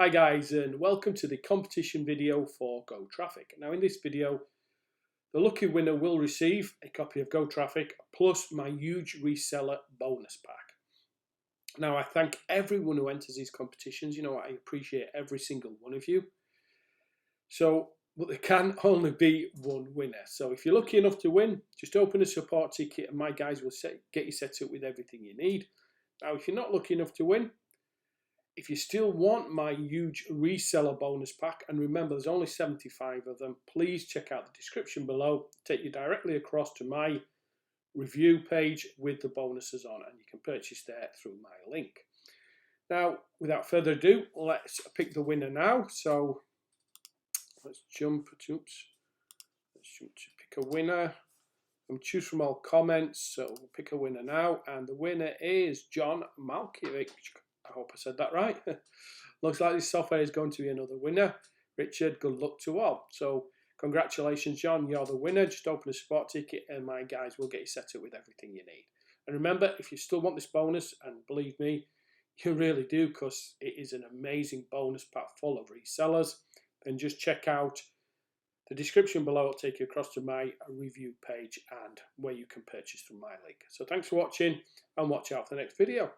Hi guys, and welcome to the competition video for Gotraffic. Now in this video, the lucky winner will receive a copy of Gotraffic plus my huge reseller bonus pack. Now I thank everyone who enters these competitions. I appreciate every single one of you. But there can only be one winner. So if you're lucky enough to win, just open a support ticket and my guys will get you set up with everything you need. Now if you're not lucky enough to win, if you still want my huge reseller bonus pack, and remember there's only 75 of them, please check out the description below. Take you directly across to my review page with the bonuses on, and you can purchase there through my link. Now, without further ado, let's pick the winner now. So let's jump to pick a winner. And choose from all comments. So we'll pick a winner now, and the winner is John Malkiewicz. I hope I said that right. Looks like this software is going to be another winner. Richard, good luck to all. So congratulations, John. You're the winner. Just open a support ticket and my guys will get you set up with everything you need. And remember, if you still want this bonus, and believe me, you really do, because it is an amazing bonus pack full of resellers, then just check out the description below. Will take you across to my review page and where you can purchase from my link. So thanks for watching, and watch out for the next video.